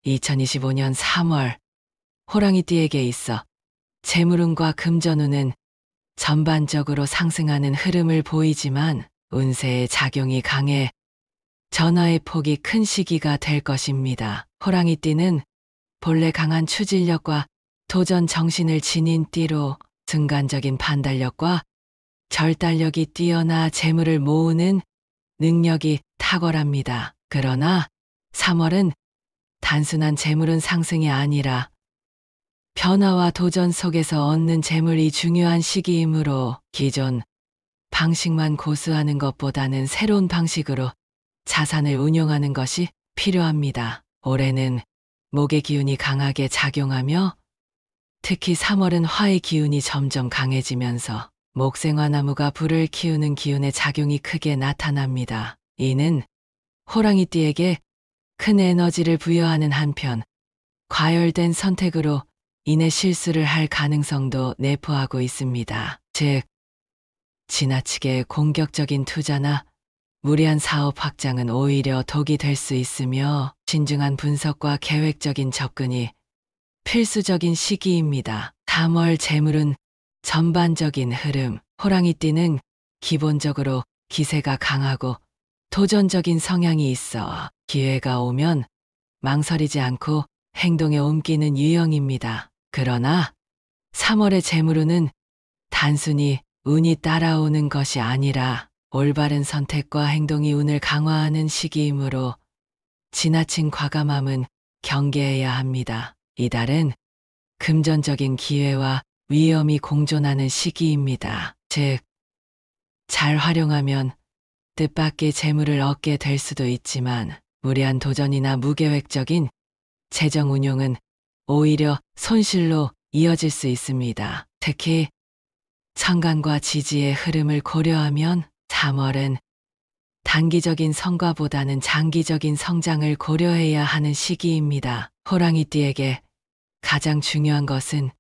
2025년 3월 호랑이띠에게 있어 재물운과 금전운은 전반적으로 상승하는 흐름을 보이지만 운세의 작용이 강해 전화의 폭이 큰 시기가 될 것입니다. 호랑이띠는 본래 강한 추진력과 도전 정신을 지닌 띠로 순간적인 판단력과 절단력이 뛰어나 재물을 모으는 능력이 탁월합니다. 그러나 3월은 단순한 재물운 상승이 아니라 변화와 도전 속에서 얻는 재물이 중요한 시기이므로 기존 방식만 고수하는 것보다는 새로운 방식으로 자산을 운용하는 것이 필요합니다. 올해는 목의 기운이 강하게 작용하며 특히 3월은 화의 기운이 점점 강해지면서 목생화나무가 불을 키우는 기운의 작용이 크게 나타납니다. 이는 호랑이띠에게 큰 에너지를 부여하는 한편 과열된 선택으로 인해 실수를 할 가능성도 내포하고 있습니다. 즉, 지나치게 공격적인 투자나 무리한 사업 확장은 오히려 독이 될 수 있으며 신중한 분석과 계획적인 접근이 필수적인 시기입니다. 3월 재물은 전반적인 흐름. 호랑이띠는 기본적으로 기세가 강하고 도전적인 성향이 있어 기회가 오면 망설이지 않고 행동에 옮기는 유형입니다. 그러나 3월의 재물운은 단순히 운이 따라오는 것이 아니라 올바른 선택과 행동이 운을 강화하는 시기이므로 지나친 과감함은 경계해야 합니다. 이달은 금전적인 기회와 위험이 공존하는 시기입니다. 즉, 잘 활용하면 뜻밖의 재물을 얻게 될 수도 있지만 무리한 도전이나 무계획적인 재정 운용은 오히려 손실로 이어질 수 있습니다. 특히 천간과 지지의 흐름을 고려하면 3월은 단기적인 성과보다는 장기적인 성장을 고려해야 하는 시기입니다. 호랑이띠에게 가장 중요한 것은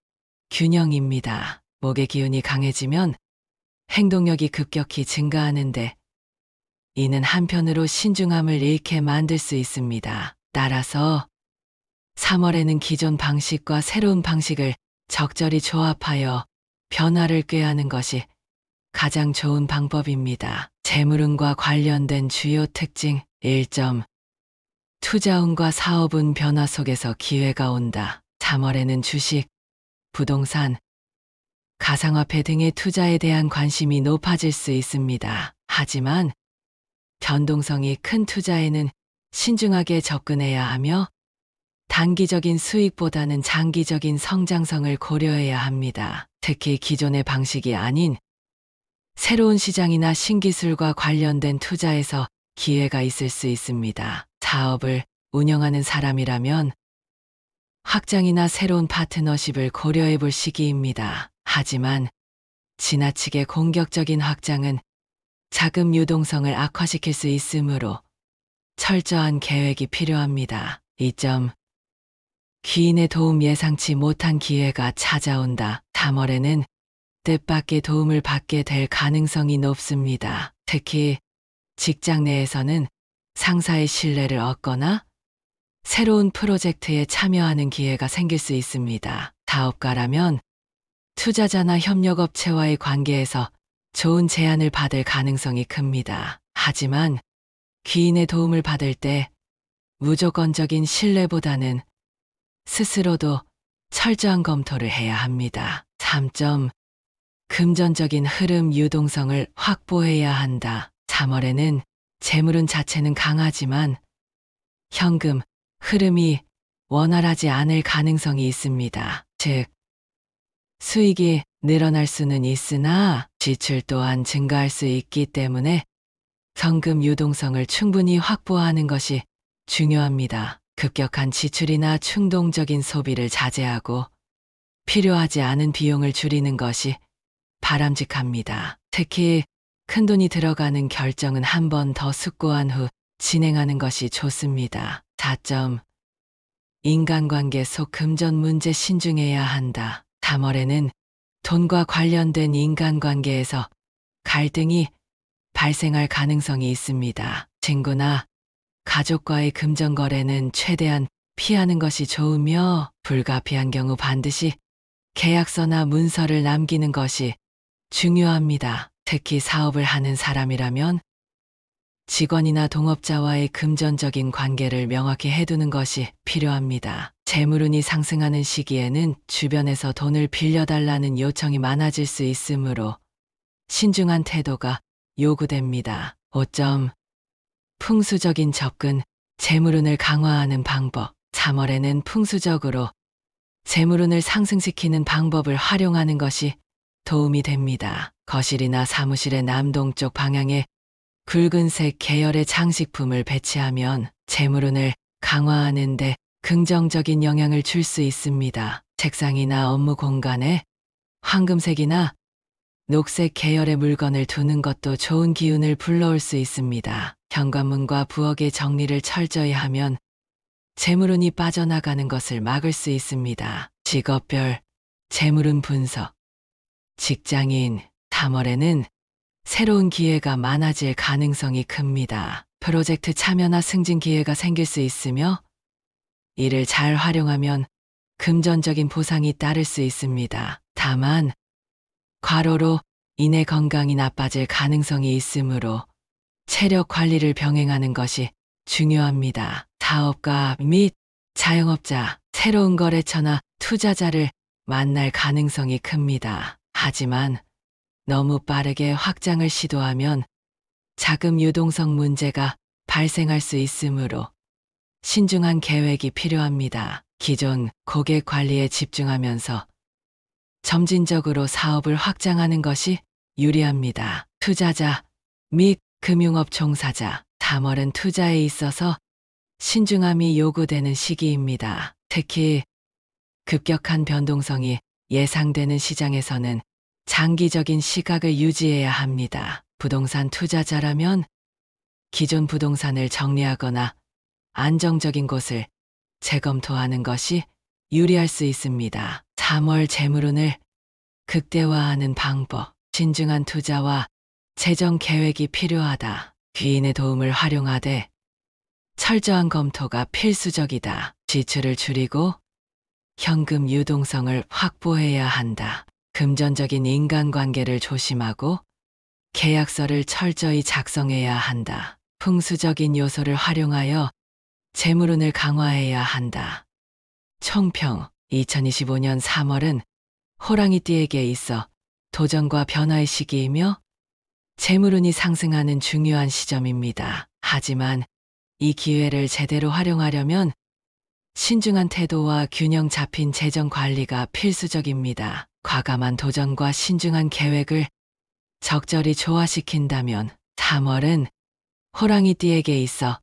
균형입니다. 목의 기운이 강해지면 행동력이 급격히 증가하는데 이는 한편으로 신중함을 잃게 만들 수 있습니다. 따라서 3월에는 기존 방식과 새로운 방식을 적절히 조합하여 변화를 꾀하는 것이 가장 좋은 방법입니다. 재물운과 관련된 주요 특징 1점. 투자운과 사업운 변화 속에서 기회가 온다. 3월에는 주식, 부동산, 가상화폐 등의 투자에 대한 관심이 높아질 수 있습니다. 하지만 변동성이 큰 투자에는 신중하게 접근해야 하며 단기적인 수익보다는 장기적인 성장성을 고려해야 합니다. 특히 기존의 방식이 아닌 새로운 시장이나 신기술과 관련된 투자에서 기회가 있을 수 있습니다. 사업을 운영하는 사람이라면 확장이나 새로운 파트너십을 고려해 볼 시기입니다. 하지만 지나치게 공격적인 확장은 자금 유동성을 악화시킬 수 있으므로 철저한 계획이 필요합니다. 2점. 귀인의 도움 예상치 못한 기회가 찾아온다. 3월에는 뜻밖의 도움을 받게 될 가능성이 높습니다. 특히 직장 내에서는 상사의 신뢰를 얻거나 새로운 프로젝트에 참여하는 기회가 생길 수 있습니다. 사업가라면 투자자나 협력업체와의 관계에서 좋은 제안을 받을 가능성이 큽니다. 하지만 귀인의 도움을 받을 때 무조건적인 신뢰보다는 스스로도 철저한 검토를 해야 합니다. 3점. 금전적인 흐름 유동성을 확보해야 한다. 3월에는 재물운 자체는 강하지만 현금 흐름이 원활하지 않을 가능성이 있습니다. 즉, 수익이 늘어날 수는 있으나 지출 또한 증가할 수 있기 때문에 현금 유동성을 충분히 확보하는 것이 중요합니다. 급격한 지출이나 충동적인 소비를 자제하고 필요하지 않은 비용을 줄이는 것이 바람직합니다. 특히 큰돈이 들어가는 결정은 한 번 더 숙고한 후 진행하는 것이 좋습니다. 4점. 인간관계 속 금전 문제 신중해야 한다. 3월에는 돈과 관련된 인간관계에서 갈등이 발생할 가능성이 있습니다. 친구나 가족과의 금전거래는 최대한 피하는 것이 좋으며 불가피한 경우 반드시 계약서나 문서를 남기는 것이 중요합니다. 특히 사업을 하는 사람이라면 직원이나 동업자와의 금전적인 관계를 명확히 해두는 것이 필요합니다. 재물운이 상승하는 시기에는 주변에서 돈을 빌려달라는 요청이 많아질 수 있으므로 신중한 태도가 요구됩니다. 5점. 풍수적인 접근, 재물운을 강화하는 방법. 3월에는 풍수적으로 재물운을 상승시키는 방법을 활용하는 것이 도움이 됩니다. 거실이나 사무실의 남동쪽 방향에 붉은색 계열의 장식품을 배치하면 재물운을 강화하는 데 긍정적인 영향을 줄 수 있습니다. 책상이나 업무 공간에 황금색이나 녹색 계열의 물건을 두는 것도 좋은 기운을 불러올 수 있습니다. 현관문과 부엌의 정리를 철저히 하면 재물운이 빠져나가는 것을 막을 수 있습니다. 직업별 재물운 분석. 직장인 3월에는 새로운 기회가 많아질 가능성이 큽니다. 프로젝트 참여나 승진 기회가 생길 수 있으며 이를 잘 활용하면 금전적인 보상이 따를 수 있습니다. 다만 과로로 인해 건강이 나빠질 가능성이 있으므로 체력 관리를 병행하는 것이 중요합니다. 사업가 및 자영업자, 새로운 거래처나 투자자를 만날 가능성이 큽니다. 하지만 너무 빠르게 확장을 시도하면 자금 유동성 문제가 발생할 수 있으므로 신중한 계획이 필요합니다. 기존 고객 관리에 집중하면서 점진적으로 사업을 확장하는 것이 유리합니다. 투자자 및 금융업 종사자, 3월은 투자에 있어서 신중함이 요구되는 시기입니다. 특히 급격한 변동성이 예상되는 시장에서는 장기적인 시각을 유지해야 합니다. 부동산 투자자라면 기존 부동산을 정리하거나 안정적인 곳을 재검토하는 것이 유리할 수 있습니다. 3월 재물운을 극대화하는 방법. 신중한 투자와 재정 계획이 필요하다. 귀인의 도움을 활용하되 철저한 검토가 필수적이다. 지출을 줄이고 현금 유동성을 확보해야 한다. 금전적인 인간관계를 조심하고 계약서를 철저히 작성해야 한다. 풍수적인 요소를 활용하여 재물운을 강화해야 한다. 총평. 2025년 3월은 호랑이띠에게 있어 도전과 변화의 시기이며 재물운이 상승하는 중요한 시점입니다. 하지만 이 기회를 제대로 활용하려면 신중한 태도와 균형 잡힌 재정 관리가 필수적입니다. 과감한 도전과 신중한 계획을 적절히 조화시킨다면 3월은 호랑이띠에게 있어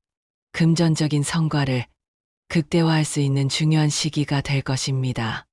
금전적인 성과를 극대화할 수 있는 중요한 시기가 될 것입니다.